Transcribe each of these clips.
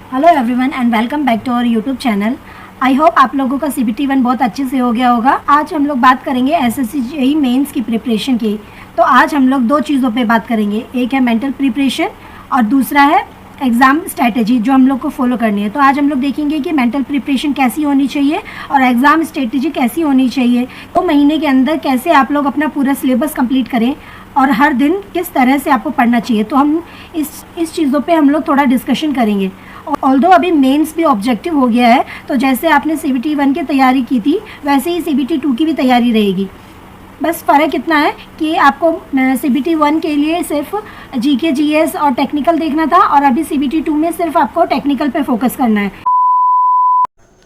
Hello everyone and welcome back to our YouTube channel. I hope आप लोगों का CBT 1 बहुत अच्छे से हो गया होगा। आज हम लोग बात करेंगे SSC JEE मेंस की प्रिपरेशन की। तो आज हम लोग दो चीज़ों पे बात करेंगे, एक है मेंटल प्रिपरेशन और दूसरा है एग्ज़ाम स्ट्रैटेजी जो हम लोग को फॉलो करनी है। तो आज हम लोग देखेंगे कि मेंटल प्रिपरेशन कैसी होनी चाहिए और एग्ज़ाम स्ट्रैटेजी कैसी होनी चाहिए। 2 महीने के अंदर कैसे आप लोग अपना पूरा सिलेबस कंप्लीट करें और हर दिन किस तरह से आपको पढ़ना चाहिए। तो हम इस चीज़ों पे हम लोग थोड़ा डिस्कशन करेंगे। ऑल्दो अभी मेंस भी ऑब्जेक्टिव हो गया है, तो जैसे आपने CBT 1 की तैयारी की थी वैसे ही CBT 2 की भी तैयारी रहेगी। बस फ़र्क इतना है कि आपको CBT 1 के लिए सिर्फ GK GS और टेक्निकल देखना था और अभी CBT 2 में सिर्फ आपको टेक्निकल पे फोकस करना है।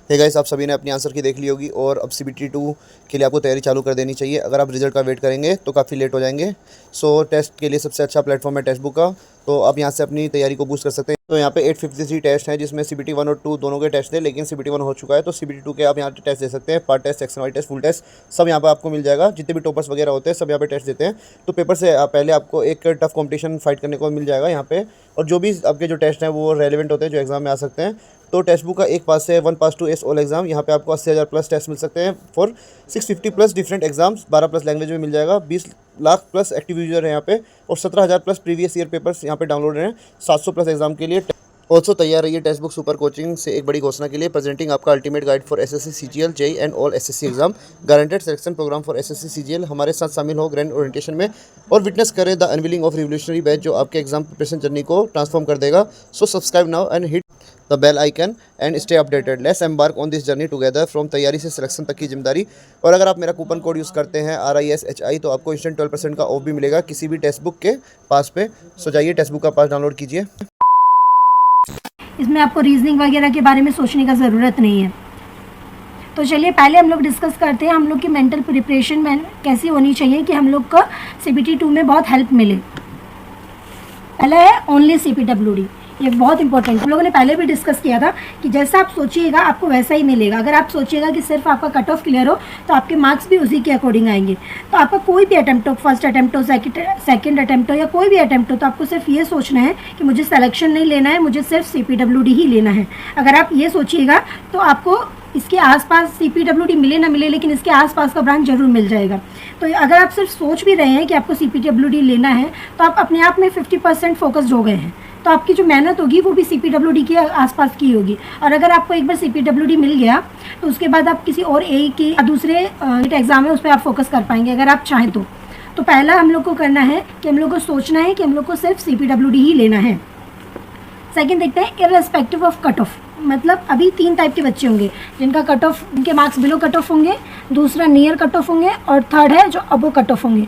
हे गाइस, आप सभी ने अपनी आंसर की देख ली होगी और अब CBT 2 के लिए आपको तैयारी चालू कर देनी चाहिए। अगर आप रिजल्ट का वेट करेंगे तो काफ़ी लेट हो जाएंगे। सो टेस्ट के लिए सबसे अच्छा प्लेटफॉर्म है टेक्स्ट बुक का, तो आप यहाँ से अपनी तैयारी को बूस्ट कर सकते हैं। तो यहाँ पे 853 टेस्ट हैं जिसमें CBT 1 और 2 दोनों के टेस्ट थे, लेकिन CBT 1 हो चुका है तो CBT 2 के आप यहाँ टेस्ट दे सकते हैं। Part test, section wise test, full test सब यहाँ पे आपको मिल जाएगा। जितने भी टॉपर्स वगैरह होते हैं सब यहाँ पे टेस्ट देते हैं। तो पेपर से पहले आपको एक टफ कॉम्पिटिशन फाइट करने को मिल जाएगा यहाँ पे, और जो भी आपके जो टेस्ट हैं वो रेलिवेंट होते हैं जो एग्जाम में आ सकते हैं। तो टेक्स्ट बुक का एक पास से 1 पास टू एस ऑल एग्जाम, यहाँ पे आपको 80,000 प्लस टेस्ट मिल सकते हैं for 650 plus different exams, 12 plus language में मिल जाएगा। 20 लाख प्लस एक्टिव यूजर है यहाँ पे और 17,000 प्लस प्रीवियस ईयर पेपर्स यहाँ पे डाउनलोड हैं 700 प्लस एग्जाम के लिए। ऑल्सो तैयार रहिए टेक्स्ट बुक सुपर कोचिंग से एक बड़ी घोषणा के लिए, प्रेजेंटिंग आपका ultimate guide for SSC CGL JEE and all SSC exam, guaranteed selection program for SSC CGL। हमारे साथ शामिल हो ग्रैंड ओरिएंटेशन में और विटनेस करें the unveiling of revolutionary batch जो आपके एग्जाम प्रिपरेशन जर्नी को ट्रांसफॉर्म कर देगा। So subscribe now and hit the bell icon and stay updated. Let's embark on this journey together, from तैयारी से सिलेक्शन तक की जिम्मेदारी। और अगर आप मेरा कूपन कोड यूज़ करते हैं RISHI तो आपको इंस्टेंट 12% का ऑफ भी मिलेगा किसी भी टेक्स्ट बुक के पास पे। सो जाइए टेक्स्ट बुक का पास डाउनलोड कीजिए। इसमें आपको रीजनिंग वगैरह के बारे में सोचने का ज़रूरत नहीं है। तो चलिए पहले हम लोग डिस्कस करते हैं हम लोग की मेंटल प्रिपरेशन में कैसी होनी चाहिए कि हम लोग को CBT 2 में बहुत हेल्प मिले। पहला है ओनली CPWD, ये बहुत इंपॉर्टेंट है। हम लोगों ने पहले भी डिस्कस किया था कि जैसा आप सोचिएगा आपको वैसा ही मिलेगा। अगर आप सोचिएगा कि सिर्फ आपका कट ऑफ क्लियर हो तो आपके मार्क्स भी उसी के अकॉर्डिंग आएंगे। तो आपका कोई भी अटैम्प्ट हो, फर्स्ट अटैम्प्ट हो, सेकंड अटैम्प्ट हो या कोई भी अटैम्प्ट हो, तो आपको सिर्फ ये सोचना है कि मुझे सिलेक्शन नहीं लेना है, मुझे सिर्फ CPWD ही लेना है। अगर आप ये सोचिएगा तो आपको इसके आसपास CPWD मिले ना मिले लेकिन इसके आसपास का ब्रांच जरूर मिल जाएगा। तो अगर आप सिर्फ सोच भी रहे हैं कि आपको CPWD लेना है तो आप अपने आप में 50% फोकस्ड हो गए हैं। तो आपकी जो मेहनत होगी वो भी CPWD के आसपास की होगी। और अगर आपको एक बार CPWD मिल गया तो उसके बाद आप किसी और की दूसरे एग्जाम है उस पर आप फोकस कर पाएंगे अगर आप चाहें तो। तो पहला हम लोग को करना है कि हम लोग को सोचना है कि हम लोग को सिर्फ CPWD ही लेना है। सेकेंड देखते हैं इररिस्पेक्टिव ऑफ कट ऑफ, मतलब अभी 3 टाइप के बच्चे होंगे जिनका कट ऑफ, जिनके मार्क्स बिलो कट ऑफ होंगे, दूसरा नियर कट ऑफ होंगे और थर्ड है जो अबो कट ऑफ होंगे।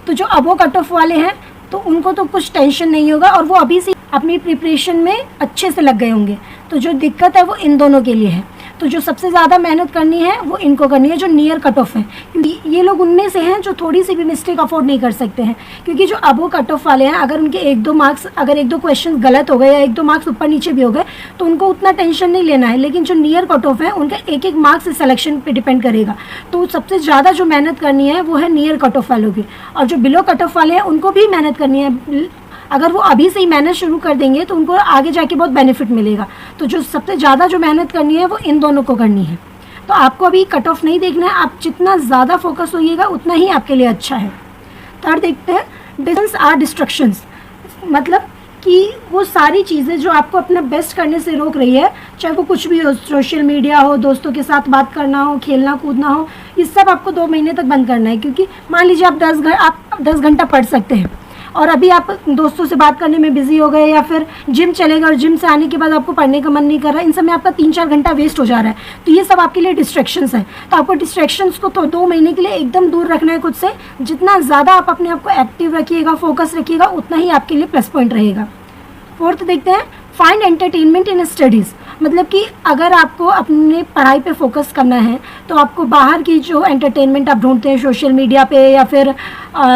तो जो अबो कट ऑफ वाले हैं तो उनको तो कुछ टेंशन नहीं होगा और वो अभी से अपनी प्रिपरेशन में अच्छे से लग गए होंगे। तो जो दिक्कत है वो इन दोनों के लिए है। तो जो सबसे ज़्यादा मेहनत करनी है वो इनको करनी है जो नियर कट ऑफ है, क्योंकि ये लोग उनमें से हैं जो थोड़ी सी भी मिस्टेक अफोर्ड नहीं कर सकते हैं। क्योंकि जो अबो कट ऑफ वाले हैं अगर उनके 1-2 मार्क्स, अगर 1-2 क्वेश्चन गलत हो गए या 1-2 मार्क्स ऊपर नीचे भी हो गए तो उनको उतना टेंशन नहीं लेना है। लेकिन जो नियर कट ऑफ है उनका 1-1 मार्क्स सिलेक्शन पे डिपेंड करेगा। तो सबसे ज़्यादा जो मेहनत करनी है वो है नियर कट ऑफ वालों की। और जो बिलो कट ऑफ वाले हैं उनको भी मेहनत करनी है। अगर वो अभी से ही मेहनत शुरू कर देंगे तो उनको आगे जाके बहुत बेनिफिट मिलेगा। तो जो सबसे ज़्यादा जो मेहनत करनी है वो इन दोनों को करनी है। तो आपको अभी कट ऑफ नहीं देखना है, आप जितना ज़्यादा फोकस होइएगा उतना ही आपके लिए अच्छा है। थर्ड देखते हैं डिस्टेंस आर डिस्ट्रक्शंस, मतलब कि वो सारी चीज़ें जो आपको अपना बेस्ट करने से रोक रही है, चाहे वो कुछ भी हो, सोशल मीडिया हो, दोस्तों के साथ बात करना हो, खेलना कूदना हो, ये सब आपको 2 महीने तक बंद करना है। क्योंकि मान लीजिए आप 10 घंटा पढ़ सकते हैं और अभी आप दोस्तों से बात करने में बिजी हो गए या फिर जिम चले गए और जिम से आने के बाद आपको पढ़ने का मन नहीं कर रहा है, इन सब में आपका 3-4 घंटा वेस्ट हो जा रहा है। तो ये सब आपके लिए डिस्ट्रैक्शंस हैं। तो आपको डिस्ट्रैक्शंस को तो 2 महीने के लिए एकदम दूर रखना है खुद से। जितना ज़्यादा आप अपने आप को एक्टिव रखिएगा, फोकस रखिएगा, उतना ही आपके लिए प्लस पॉइंट रहेगा। फोर्थ देखते हैं फाइंड एंटरटेनमेंट इन स्टडीज़, मतलब कि अगर आपको अपने पढ़ाई पे फोकस करना है तो आपको बाहर की जो एंटरटेनमेंट आप ढूंढते हैं सोशल मीडिया पे या फिर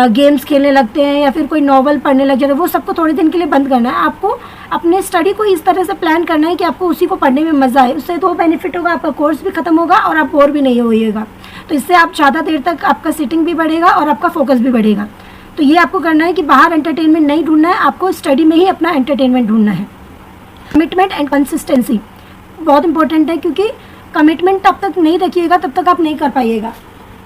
गेम्स खेलने लगते हैं या फिर कोई नॉवल पढ़ने लग जाते हैं, वो सबको थोड़े दिन के लिए बंद करना है। आपको अपने स्टडी को इस तरह से प्लान करना है कि आपको उसी को पढ़ने में मज़ा आए। उससे 2 बेनिफिट होगा, आपका कोर्स भी खत्म होगा और आप बोर भी नहीं होइएगा। तो इससे आप ज़्यादा देर तक आपका सिटिंग भी बढ़ेगा और आपका फोकस भी बढ़ेगा। तो ये आपको करना है कि बाहर एंटरटेनमेंट नहीं ढूंढना है, आपको स्टडी में ही अपना एंटरटेनमेंट ढूंढना है। कमिटमेंट एंड कंसिस्टेंसी बहुत इंपॉर्टेंट है, क्योंकि कमिटमेंट तब तक नहीं रखिएगा तब तक आप नहीं कर पाइएगा।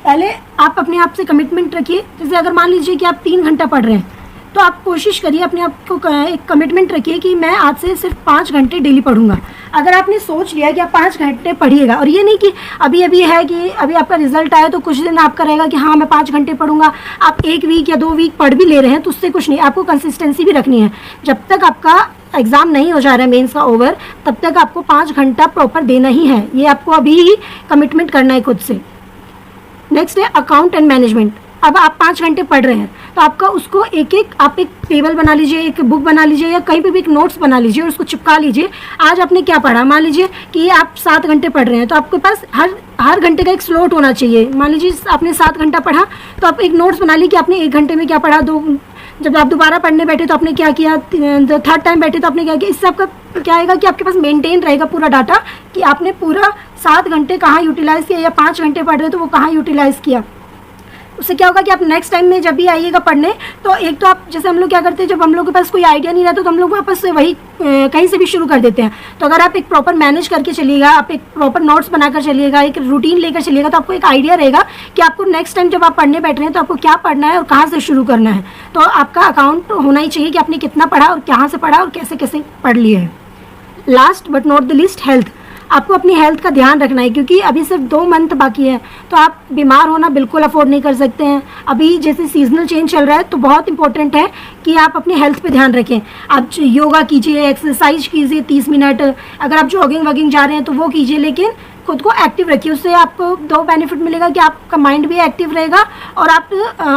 पहले आप अपने आप से कमिटमेंट रखिए। जैसे अगर मान लीजिए कि आप 3 घंटा पढ़ रहे हैं, तो आप कोशिश करिए, अपने आप को एक कमिटमेंट रखिए कि मैं आज से सिर्फ 5 घंटे डेली पढ़ूंगा। अगर आपने सोच लिया कि आप 5 घंटे पढ़िएगा, और ये नहीं कि अभी अभी है कि अभी आपका रिजल्ट आया तो कुछ दिन आपका रहेगा कि हाँ मैं 5 घंटे पढ़ूंगा, आप 1 वीक या 2 वीक पढ़ भी ले रहे हैं तो उससे कुछ नहीं, आपको कंसिस्टेंसी भी रखनी है। जब तक आपका एग्ज़ाम नहीं हो जा रहा है मेंस का ओवर, तब तक आपको 5 घंटा प्रॉपर देना ही है। ये आपको अभी ही कमिटमेंट करना है खुद से। नेक्स्ट है अकाउंट एंड मैनेजमेंट। अब आप 5 घंटे पढ़ रहे हैं तो आपका उसको आप एक टेबल बना लीजिए, एक बुक बना लीजिए, या कहीं पे भी एक नोट्स बना लीजिए और उसको चिपका लीजिए। आज आपने क्या पढ़ा, मान लीजिए कि आप 7 घंटे पढ़ रहे हैं, तो आपके पास हर घंटे का एक स्लॉट होना चाहिए। मान लीजिए आपने 7 घंटा पढ़ा, तो आप एक नोट्स बना ली कि आपने 1 घंटे में क्या पढ़ा, जब आप दोबारा पढ़ने बैठे तो आपने क्या किया, थर्ड टाइम बैठे तो आपने क्या किया। इससे आपका क्या आएगा कि आपके पास मेंटेन रहेगा पूरा डाटा कि आपने पूरा 7 घंटे कहाँ यूटिलाइज़ किया, या 5 घंटे पढ़ रहे तो वो कहाँ यूटिलाइज़ किया। उससे क्या होगा कि आप नेक्स्ट टाइम में जब भी आइएगा पढ़ने, तो एक तो आप जैसे हम लोग क्या करते हैं, जब हम लोग के पास कोई आइडिया नहीं रहता तो हम लोग वापस से वही कहीं से भी शुरू कर देते हैं। तो अगर आप एक प्रॉपर मैनेज करके चलिएगा, आप एक प्रॉपर नोट्स बनाकर चलिएगा, एक रूटीन लेकर चलिएगा, तो आपको एक आइडिया रहेगा कि आपको नेक्स्ट टाइम जब आप पढ़ने बैठ रहे हैं तो आपको क्या पढ़ना है और कहाँ से शुरू करना है। तो आपका अकाउंट होना ही चाहिए कि आपने कितना पढ़ा और कहाँ से पढ़ा और कैसे कैसे पढ़ लिए है। Last but not the list, health. आपको अपनी हेल्थ का ध्यान रखना है, क्योंकि अभी सिर्फ 2 मंथ बाकी है, तो आप बीमार होना बिल्कुल अफोर्ड नहीं कर सकते हैं। अभी जैसे सीजनल चेंज चल रहा है तो बहुत इंपॉर्टेंट है कि आप अपनी हेल्थ पे ध्यान रखें। आप योगा कीजिए, एक्सरसाइज कीजिए 30 मिनट, अगर आप जॉगिंग वॉगिंग जा रहे हैं तो वो कीजिए, लेकिन खुद को एक्टिव रखिए। उससे आपको 2 बेनिफिट मिलेगा कि आपका माइंड भी एक्टिव रहेगा और आप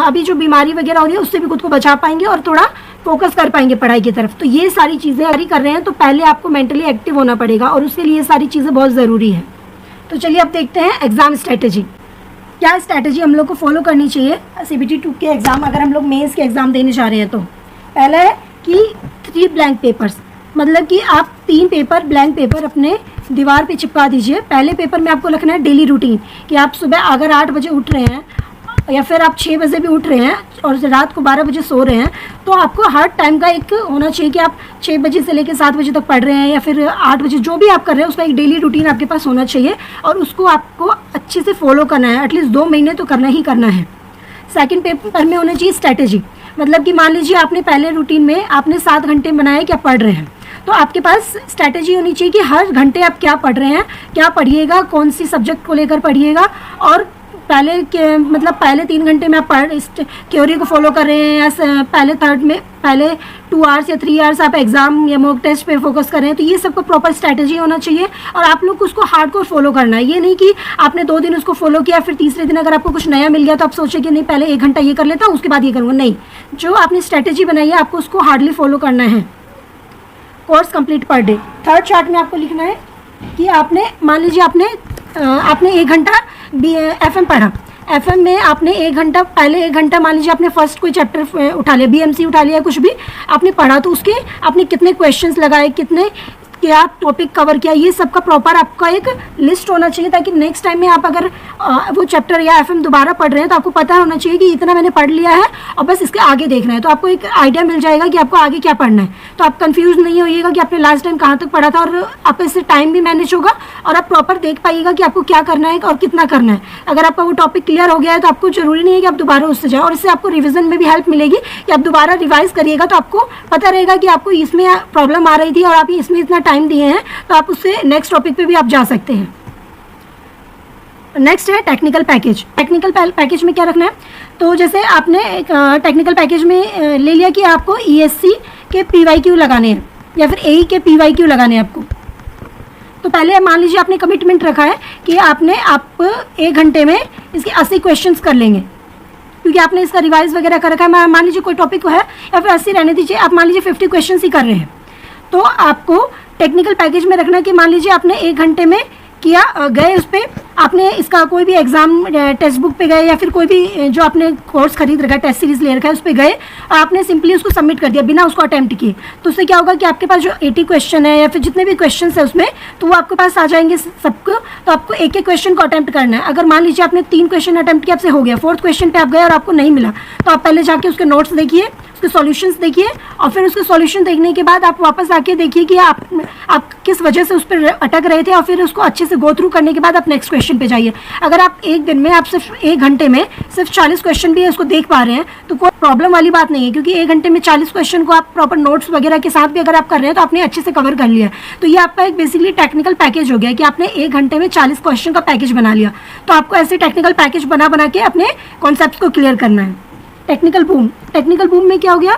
अभी जो बीमारी वगैरह हो रही है उससे भी खुद को बचा पाएंगे और थोड़ा फोकस कर पाएंगे पढ़ाई की तरफ। तो ये सारी चीज़ें अगर कर रहे हैं तो पहले आपको मेंटली एक्टिव होना पड़ेगा और उसके लिए ये सारी चीज़ें बहुत ज़रूरी है। तो चलिए अब देखते हैं एग्ज़ाम स्ट्रेटेजी। क्या स्ट्रेटेजी हम लोग को फॉलो करनी चाहिए CBT 2 के एग्ज़ाम, अगर हम लोग मेंस के एग्ज़ाम देने जा रहे हैं। तो पहला है कि 3 ब्लैंक पेपर्स, मतलब कि आप 3 पेपर ब्लैंक पेपर अपने दीवार पे चिपका दीजिए। पहले पेपर में आपको लिखना है डेली रूटीन, कि आप सुबह अगर 8 बजे उठ रहे हैं या फिर आप 6 बजे भी उठ रहे हैं और रात को 12 बजे सो रहे हैं, तो आपको हर टाइम का एक होना चाहिए कि आप 6 बजे से लेकर 7 बजे तक पढ़ रहे हैं या फिर 8 बजे, जो भी आप कर रहे हैं उसका एक डेली रूटीन आपके पास होना चाहिए और उसको आपको अच्छे से फॉलो करना है। एटलीस्ट 2 महीने तो करना ही करना है। सेकेंड पेपर में होना चाहिए स्ट्रैटेजी, मतलब कि मान लीजिए आपने पहले रूटीन में आपने 7 घंटे बनाए कि आप पढ़ रहे हैं, तो आपके पास स्ट्रैटेजी होनी चाहिए कि हर घंटे आप क्या पढ़ रहे हैं, क्या पढ़िएगा, कौन सी सब्जेक्ट को लेकर पढ़िएगा। और पहले 3 घंटे में आप इस थ्योरी को फॉलो कर रहे हैं या पहले 2 आवर्स या 3 आवर्स आप एग्जाम या मॉक टेस्ट पे फोकस कर रहे हैं। तो ये सबको प्रॉपर स्ट्रैटेजी होना चाहिए और आप लोग को उसको हार्डकोर फॉलो करना है। ये नहीं कि आपने 2 दिन उसको फॉलो किया, फिर तीसरे दिन अगर आपको कुछ नया मिल गया तो आप सोचे कि नहीं पहले 1 घंटा ये कर लेता हूँ उसके बाद ये करूँगा। नहीं, जो आपने स्ट्रैटेजी बनाई है आपको उसको हार्डली फॉलो करना है। Course complete per day. Third chart में आपको लिखना है कि आपने मान लीजिए आपने 1 घंटा FM पढ़ा, FM में आपने 1 घंटा पहले 1 घंटा मान लीजिए आपने फर्स्ट कोई चैप्टर उठा लिया, BMC उठा लिया, कुछ भी आपने पढ़ा, तो उसके आपने कितने क्वेश्चंस लगाए, कितने क्या टॉपिक कवर किया, ये सब का प्रॉपर आपका एक लिस्ट होना चाहिए, ताकि नेक्स्ट टाइम में आप अगर वो चैप्टर या FM दोबारा पढ़ रहे हैं तो आपको पता होना चाहिए कि इतना मैंने पढ़ लिया है और बस इसके आगे देखना है। तो आपको एक आइडिया मिल जाएगा कि आपको आगे क्या पढ़ना है। तो आप कंफ्यूज नहीं होइएगा कि आपने लास्ट टाइम कहाँ तक पढ़ा था, और आपका इससे टाइम भी मैनेज होगा और आप प्रॉपर देख पाइएगा कि आपको क्या करना है और कितना करना है। अगर आपका वो टॉपिक क्लियर हो गया है तो आपको जरूरी नहीं है कि आप दोबारा उससे जाओ, और इससे आपको रिविजन में भी हेल्प मिलेगी कि आप दोबारा रिवाइज करिएगा तो आपको पता रहेगा कि आपको इसमें प्रॉब्लम आ रही थी और आप इसमें इतना टाइम दिए हैं, तो आप उससे नेक्स्ट टॉपिक पे भी आप जा सकते हैं। नेक्स्ट है टेक्निकल पैकेज। टेक्निकल पैकेज में क्या रखना है, तो जैसे आपने टेक्निकल पैकेज में ले लिया कि आपको ESC के PYQ लगाने हैं या फिर AE के PYQ लगाने हैं आपको। तो पहले मान लीजिए आपने कमिटमेंट रखा है कि आप 1 घंटे में इसके 80 क्वेश्चंस कर लेंगे, क्योंकि आपने इसका रिवाइज वगैरह कर रखा है। मान लीजिए कोई टॉपिक है या फिर 80 रहने दीजिए, आप मान लीजिए 50 क्वेश्चन ही कर रहे हैं, तो आपको टेक्निकल पैकेज में रखना है कि मान लीजिए आपने 1 घंटे में किया, गए उस पर आपने इसका कोई भी एग्जाम टेक्स्ट बुक पे गए या फिर कोई भी जो आपने कोर्स खरीद रखा है, टेस्ट सीरीज ले रखा है, उस पर गए, आपने सिंपली उसको सबमिट कर दिया बिना उसको अटेम्प्ट किए, तो उससे क्या होगा कि आपके पास जो 80 क्वेश्चन है या फिर जितने भी क्वेश्चन है उसमें, तो वो आपके पास आ जाएंगे सबको। तो आपको एक एक क्वेश्चन को अटेम्प्ट करना है। अगर मान लीजिए आपने 3 क्वेश्चन अटेम्प्ट किया, आपसे हो गया, 4th क्वेश्चन पे आप गए और आपको नहीं मिला, तो आप पहले जाके उसके नोट्स देखिए, उसके सॉल्यूशंस देखिए, और फिर उसके सॉल्यूशन देखने के बाद आप वापस आके देखिए कि आप किस वजह से उस पर अटक रहे थे, और फिर उसको अच्छे से गो थ्रू करने के बाद आप नेक्स्ट क्वेश्चन पे जाइए। अगर आप एक दिन में, आप सिर्फ 1 घंटे में सिर्फ 40 क्वेश्चन भी उसको देख पा रहे हैं, तो कोई प्रॉब्लम वाली बात नहीं है, क्योंकि 1 घंटे में 40 क्वेश्चन को आप प्रॉपर नोट्स वगैरह के साथ भी अगर आप कर रहे हैं तो आपने अच्छे से कवर कर लिया है। तो ये आपका एक बेसिकली टेक्निकल पैकेज हो गया कि आपने 1 घंटे में 40 क्वेश्चन का पैकेज बना लिया। तो आपको ऐसे टेक्निकल पैकेज बना के अपने कॉन्सेप्ट को क्लियर करना है। टेक्निकल बूम में क्या हो गया,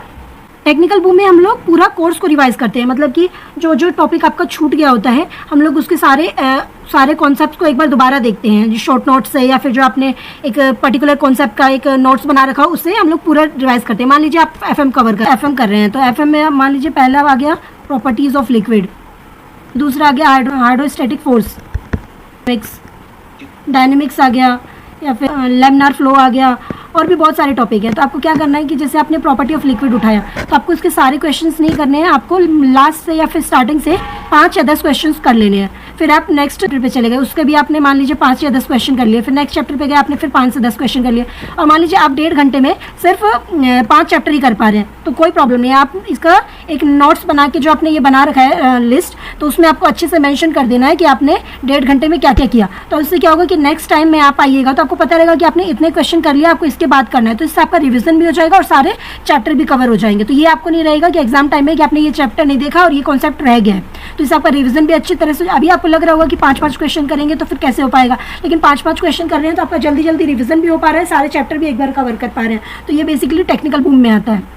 टेक्निकल बूम में हम लोग पूरा कोर्स को रिवाइज करते हैं, मतलब कि जो जो टॉपिक आपका छूट गया होता है, हम लोग उसके सारे कॉन्सेप्ट्स को एक बार दोबारा देखते हैं, जो शॉर्ट नोट्स से या फिर जो आपने एक पर्टिकुलर कॉन्सेप्ट का एक नोट्स बना रखा हो, उससे हम लोग पूरा रिवाइज करते हैं। मान लीजिए आप एफएम कर रहे हैं, तो एफएम में मान लीजिए पहला आ गया प्रॉपर्टीज ऑफ लिक्विड, दूसरा आ गया हाइड्रोस्टैटिक फोर्स, डायनेमिक्स आ गया, या फिर लैमिनार फ्लो आ गया, और भी बहुत सारे टॉपिक हैं। तो आपको क्या करना है कि जैसे आपने प्रॉपर्टी ऑफ लिक्विड उठाया, तो आपको इसके सारे क्वेश्चंस नहीं करने हैं, आपको लास्ट से या फिर स्टार्टिंग से 5 या 10 क्वेश्चंस कर लेने हैं। फिर आप नेक्स्ट चैप्टर पे चले गए, उसके भी आपने मान लीजिए 5 या 10 क्वेश्चन कर लिए, फिर नेक्स्ट चैप्टर पे गए, आपने फिर 5 से 10 क्वेश्चन कर लिए, और मान लीजिए आप 1.5 घंटे में सिर्फ 5 चैप्टर ही कर पा रहे हैं, तो कोई प्रॉब्लम नहीं है। आप इसका एक नोट्स बना के जो आपने ये बना रखा है लिस्ट, तो उसमें आपको अच्छे से मेंशन कर देना है कि आपने 1.5 घंटे में क्या क्या किया। तो इससे क्या होगा कि नेक्स्ट टाइम में आप आइएगा तो आपको पता रहेगा कि आपने इतने क्वेश्चन कर लिया, आपको इसके बाद करना है। तो इससे आपका रिवीजन भी हो जाएगा और सारे चैप्टर भी कवर हो जाएंगे। तो ये आपको नहीं रहेगा कि एग्जाम टाइम में कि आपने ये चैप्टर नहीं देखा और ये कॉन्सेप्ट रह गया है। तो इससे आपका रिवीजन भी अच्छी तरह से, अभी आपको लग रहा होगा कि 5-5 क्वेश्चन करेंगे तो फिर कैसे हो पाएगा, लेकिन 5-5 क्वेश्चन कर रहे हैं तो आपका जल्दी जल्दी रिवीजन भी हो पा रहा है, सारे चैप्टर भी एक बार कवर कर पा रहे हैं। तो ये बेसिकली टेक्निकल बूम में आता है।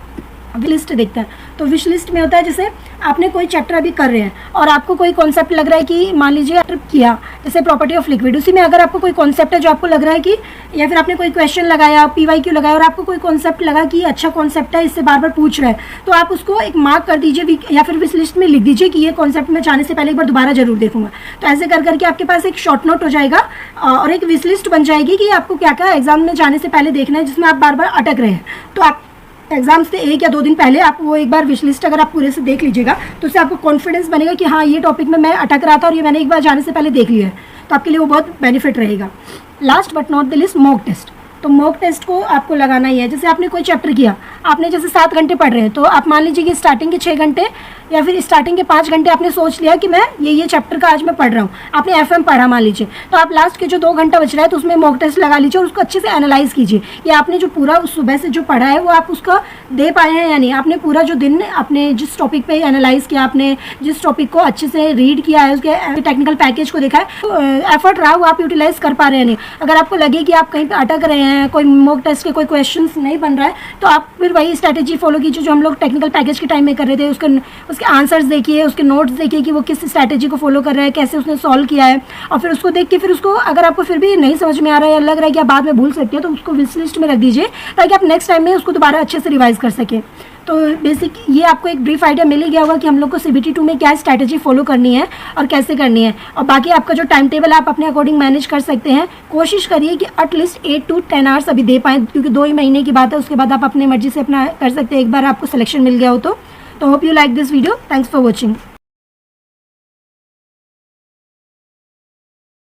विश लिस्ट देखता है, तो विश लिस्ट में होता है जैसे आपने कोई चैप्टर अभी कर रहे हैं और आपको कोई कॉन्सेप्ट लग रहा है कि मान लीजिए किया जैसे प्रॉपर्टी ऑफ लिक्विड, उसी में अगर आपको कोई कॉन्सेप्ट है जो आपको लग रहा है कि, या फिर आपने कोई क्वेश्चन लगाया, PYQ लगाया और आपको कोई कॉन्सेप्ट लगा कि अच्छा कॉन्सेप्ट है, इससे बार बार पूछ रहा है, तो आप उसको एक मार्क कर दीजिए या फिर विश लिस्ट में लिख दीजिए कि ये कॉन्सेप्ट मैं जाने से पहले एक बार दोबारा जरूर देखूंगा। तो ऐसे कर करके आपके पास एक शॉर्ट नोट हो जाएगा और एक विश लिस्ट बन जाएगी कि आपको क्या क्या एग्जाम में जाने से पहले देखना है, जिसमें आप बार बार अटक रहे हैं। तो आप एग्जाम से 1 या 2 दिन पहले आप वो एक बार विश लिस्ट अगर आप पूरे से देख लीजिएगा, तो उससे आपको कॉन्फिडेंस बनेगा कि हाँ ये टॉपिक में मैं अटक रहा था और ये मैंने एक बार जाने से पहले देख लिया है, तो आपके लिए वो बहुत बेनिफिट रहेगा। Last but not the least, mock test. तो मॉक टेस्ट को आपको लगाना ही है। जैसे आपने कोई चैप्टर किया, आपने जैसे 7 घंटे पढ़ रहे हैं, तो आप मान लीजिए कि स्टार्टिंग के 6 घंटे या फिर स्टार्टिंग के 5 घंटे आपने सोच लिया कि मैं ये चैप्टर का आज मैं पढ़ रहा हूँ, आपने FM पढ़ा मान लीजिए, तो आप लास्ट के जो 2 घंटा बच रहा है तो उसमें मॉक टेस्ट लगा लीजिए और उसको अच्छे से एनालाइज कीजिए कि आपने जो पूरा सुबह से जो पढ़ा है वो आप उसका दे पाए हैं या नहीं, आपने पूरा जो दिन आपने जिस टॉपिक पे एनालाइज किया, आपने जिस टॉपिक को अच्छे से रीड किया है, उसके टेक्निकल पैकेज को देखा है, तो एफर्ट रहा वो आप यूटिलाइज कर पा रहे हैं नहीं। अगर आपको लगे कि आप कहीं पर अटक रहे हैं, कोई मॉक टेस्ट के कोई क्वेश्चन नहीं बन रहा है, तो आप फिर वही स्ट्रैटेजी फॉलो कीजिए जो हम लोग टेक्निकल पैकेज के टाइम में कर रहे थे। उसके आंसर्स देखिए, उसके नोट्स देखिए कि वो किस स्ट्रैटेजी को फॉलो कर रहा है, कैसे उसने सॉल्व किया है, और फिर उसको देख के फिर उसको अगर आपको फिर भी नहीं समझ में आ रहा है या लग रहा है कि आप बाद में भूल सकते हैं, तो उसको विश लिस्ट में रख दीजिए ताकि आप नेक्स्ट टाइम में उसको दोबारा अच्छे से रिवाइज कर सकें। तो बेसिक ये आपको एक ब्रीफ आइडिया मिल ही गया होगा कि हम लोग को CBT 2 में क्या स्ट्रैटेजी फॉलो करनी है और कैसे करनी है, और बाकी आपका जो टाइम टेबल आप अपने अकॉर्डिंग मैनेज कर सकते हैं। कोशिश करिए कि एटलीस्ट 8 to 10 आवर्स अभी दे पाएँ, क्योंकि 2 ही महीने की बात है, उसके बाद आप अपनी मर्जी से अपना कर सकते हैं, एक बार आपको सिलेक्शन मिल गया हो तो hope you like this video. Thanks for watching.